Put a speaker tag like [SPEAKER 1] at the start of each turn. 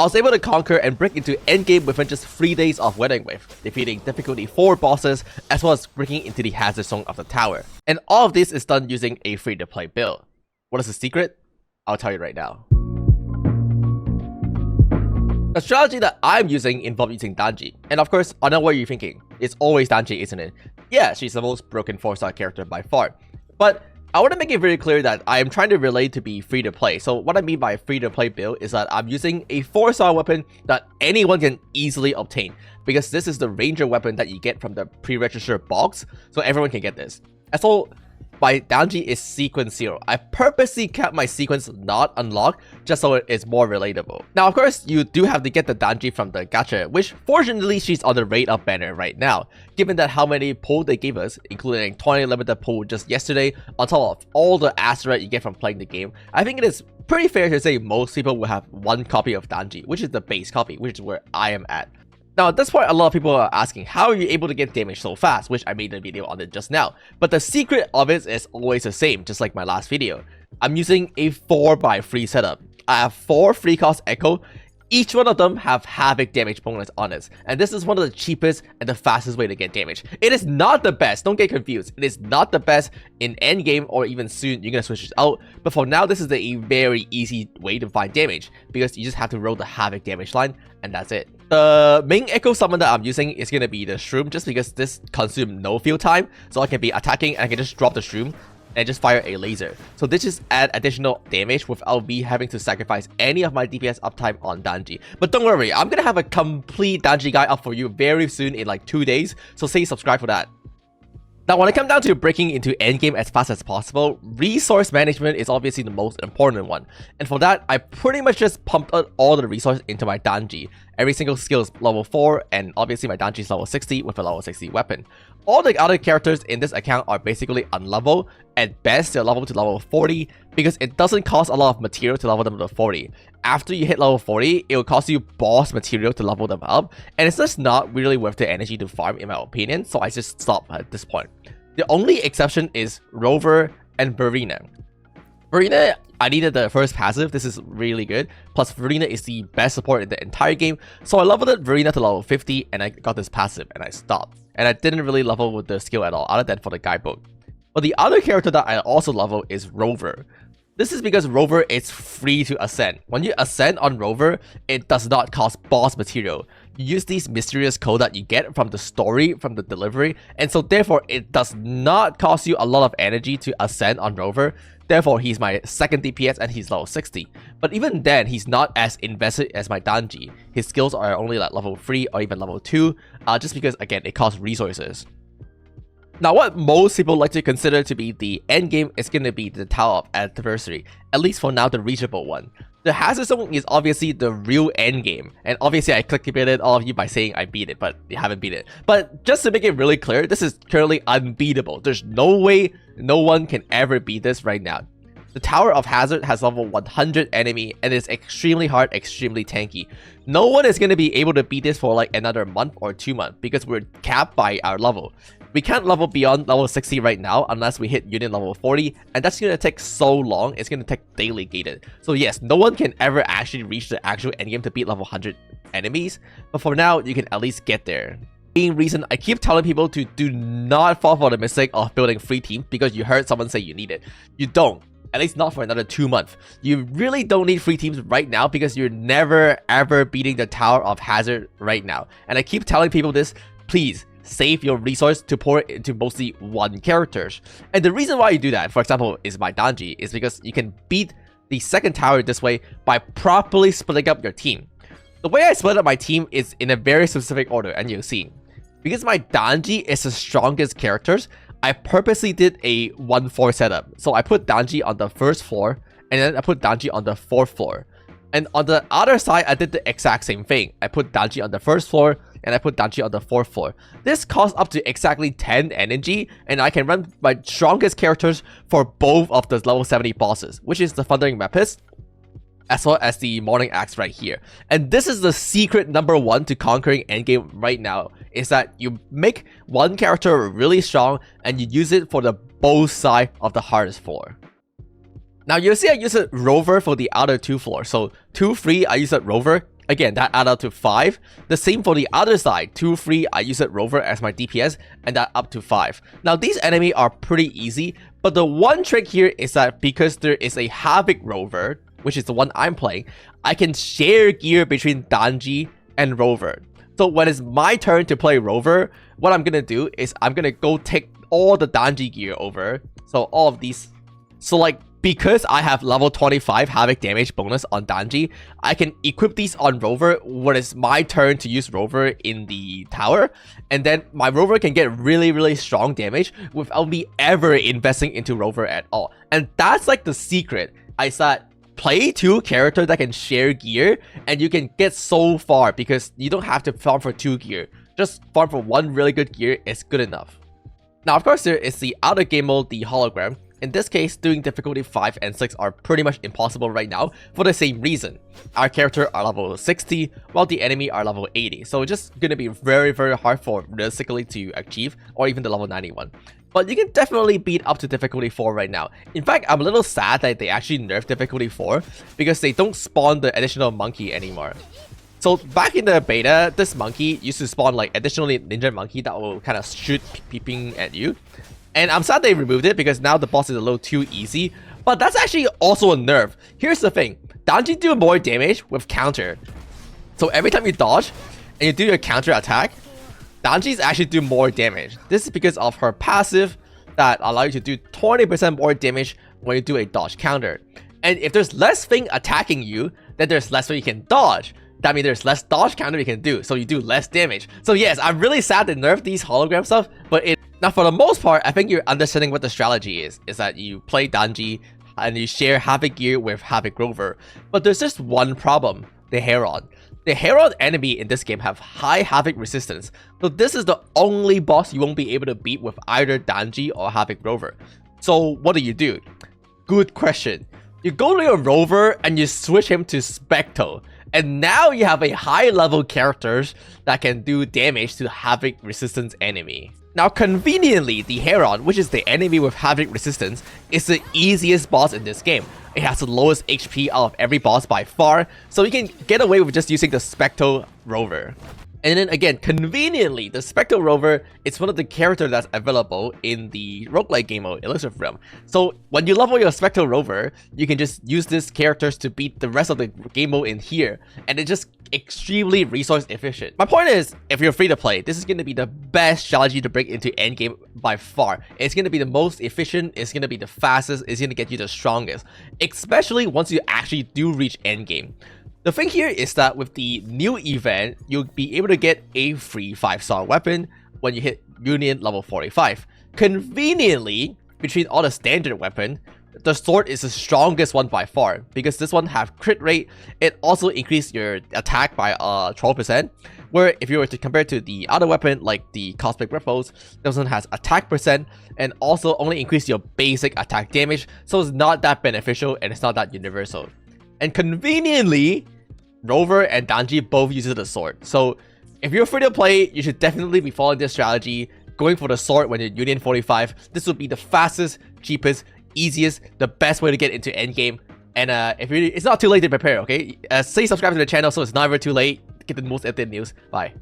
[SPEAKER 1] I was able to conquer and break into endgame within just 3 days of Wedding Wave, defeating difficulty 4 bosses as well as breaking into the hazard zone of the tower. And all of this is done using a free-to-play build. What is the secret? I'll tell you right now. The strategy that I'm using involves using Danji. And of course, I know what you're thinking. It's always Danji, isn't it? Yeah, she's the most broken 4-star character by far. But I want to make it very clear that I am trying to relate to be free to play. So what I mean by free to play build is that I'm using a 4-star weapon that anyone can easily obtain, because this is the ranger weapon that you get from the pre-registered box, so everyone can get this. And so my Danji is sequence 0. I purposely kept my sequence not unlocked just so it is more relatable. Now of course, you do have to get the Danji from the gacha, which fortunately she's on the rate up banner right now. Given that how many pull they gave us, including 20 limited pull just yesterday, on top of all the asteroid you get from playing the game, I think it is pretty fair to say most people will have one copy of Danji, which is the base copy, which is where I am at. Now at this point, a lot of people are asking, how are you able to get damage so fast, which I made a video on it just now. But the secret of it is always the same, just like my last video. I'm using a 4x3 setup. I have 4 free cost echo. Each one of them have havoc damage bonus on it, and this is one of the cheapest and the fastest way to get damage. It is not the best, don't get confused. It is not the best in endgame or even soon you're gonna switch it out, but for now this is a very easy way to find damage, because you just have to roll the havoc damage line and that's it. The main echo summon that I'm using is gonna be the shroom, just because this consumes no field time, so I can be attacking and I can just drop the shroom and just fire a laser. So this just add additional damage without me having to sacrifice any of my DPS uptime on Danji. But don't worry, I'm gonna have a complete Danji guide up for you very soon in like 2 days, so stay subscribed for that. Now when it comes down to breaking into endgame as fast as possible, resource management is obviously the most important one. And for that, I pretty much just pumped out all the resources into my Danji. Every single skill is level 4, and obviously my Danji is level 60 with a level 60 weapon. All the other characters in this account are basically unleveled. At best, they're leveled to level 40, because it doesn't cost a lot of material to level them to 40. After you hit level 40, it will cost you boss material to level them up, and it's just not really worth the energy to farm in my opinion, so I just stopped at this point. The only exception is Rover and Verena. Verena, I needed the first passive, this is really good, plus Verena is the best support in the entire game, so I leveled Verena to level 50 and I got this passive and I stopped. And I didn't really level with the skill at all, other than for the guidebook. But the other character that I also level is Rover. This is because Rover is free to ascend. When you ascend on Rover, it does not cost boss material. You use these mysterious code that you get from the story, from the delivery, and so therefore it does not cost you a lot of energy to ascend on Rover. Therefore, he's my second DPS and he's level 60. But even then, he's not as invested as my Danji. His skills are only like level 3 or even level 2, just because, again, it costs resources. Now, what most people like to consider to be the end game is going to be the Tower of Adversary, at least for now the reachable one. The Hazard Zone is obviously the real end game, and obviously I clickbaited all of you by saying I beat it, but you haven't beat it. But just to make it really clear, this is currently unbeatable. There's no way no one can ever beat this right now. The Tower of Hazard has level 100 enemy and is extremely hard, extremely tanky. No one is going to be able to beat this for like another month or 2 months because we're capped by our level. We can't level beyond level 60 right now unless we hit unit level 40, and that's going to take so long, it's going to take daily gated. So yes, no one can ever actually reach the actual endgame to beat level 100 enemies, but for now, you can at least get there. Main reason I keep telling people to do not fall for the mistake of building free teams because you heard someone say you need it. You don't. At least not for another 2 months. You really don't need free teams right now because you're never ever beating the Tower of Hazard right now. And I keep telling people this, please save your resource to pour it into mostly one characters. And the reason why you do that, for example, is my Danji, is because you can beat the second tower this way by properly splitting up your team. The way I split up my team is in a very specific order, and you'll see. Because my Danji is the strongest characters, I purposely did a 1-4 setup. So I put Danji on the first floor, and then I put Danji on the 4th floor. And on the other side, I did the exact same thing. I put Danji on the 1st floor, and I put Danji on the 4th floor. This costs up to exactly 10 energy, and I can run my strongest characters for both of the level 70 bosses, which is the Thundering Mepis, as well as the Morning Axe right here. And this is the secret number 1 to conquering endgame right now, is that you make one character really strong, and you use it for the both side of the hardest floor. Now you'll see I use it Rover for the other 2 floors. So 2, 3, I use it Rover, Again, that add up to 5. The same for the other side. 2, 3, I use it Rover as my DPS, and that up to 5. Now, these enemies are pretty easy, but the one trick here is that because there is a Havoc Rover, which is the one I'm playing, I can share gear between Danji and Rover. So when it's my turn to play Rover, what I'm gonna do is I'm gonna go take all the Danji gear over. So all of these. So like, because I have level 25 Havoc damage bonus on Danji, I can equip these on Rover when it's my turn to use Rover in the tower. And then my Rover can get really strong damage without me ever investing into Rover at all. And that's like the secret. I said, play 2 characters that can share gear, and you can get so far because you don't have to farm for 2 gear. Just farm for 1 really good gear is good enough. Now, of course, there is the other game mode, the hologram. In this case, doing difficulty 5 and 6 are pretty much impossible right now for the same reason. Our character are level 60, while the enemy are level 80. So it's just gonna be very hard for realistically to achieve, or even the level 91. But you can definitely beat up to difficulty 4 right now. In fact, I'm a little sad that they actually nerfed difficulty 4 because they don't spawn the additional monkey anymore. So back in the beta, this monkey used to spawn like additionally ninja monkey that will kind of shoot peeping at you. And I'm sad they removed it because now the boss is a little too easy. But that's actually also a nerf. Here's the thing. Danji do more damage with counter. So every time you dodge and you do your counter attack, Danji's actually do more damage. This is because of her passive that allows you to do 20% more damage when you do a dodge counter. And if there's less thing attacking you, then there's less thing you can dodge. That means there's less dodge counter you can do, so you do less damage. So yes, I'm really sad they nerfed these hologram stuff, but now for the most part, I think you're understanding what the strategy is that you play Danji and you share Havoc gear with Havoc Rover. But there's just one problem, the Heron. The Heron enemy in this game have high Havoc resistance, so this is the only boss you won't be able to beat with either Danji or Havoc Rover. So what do? Good question. You go to your Rover and you switch him to Specto. And now you have a high level characters that can do damage to Havoc resistance enemy. Now conveniently, the Heron, which is the enemy with Havoc resistance, is the easiest boss in this game. It has the lowest HP out of every boss by far, so you can get away with just using the Specto Rover. And then again, conveniently, the Specto Rover is one of the characters that's available in the roguelike game mode, Elusive Realm. So when you level your Specto Rover, you can just use these characters to beat the rest of the game mode in here, and it's just extremely resource efficient. My point is, if you're free to play, this is going to be the best strategy to break into endgame by far. It's going to be the most efficient, it's going to be the fastest, it's going to get you the strongest, especially once you actually do reach endgame. The thing here is that with the new event, you'll be able to get a free 5-star weapon when you hit Union level 45. Conveniently, between all the standard weapon, the sword is the strongest one by far because this one have crit rate. It also increases your attack by 12%, where if you were to compare to the other weapon like the Cosmic Ripples, this one has attack percent and also only increase your basic attack damage, so it's not that beneficial and it's not that universal. And conveniently, Rover and Danji both use the sword. So if you're free to play, you should definitely be following this strategy, going for the sword when you're Union 45. This will be the fastest, cheapest, easiest, the best way to get into endgame. And it's not too late to prepare, okay? Stay subscribed to the channel so it's never too late. Get the most updated news. Bye.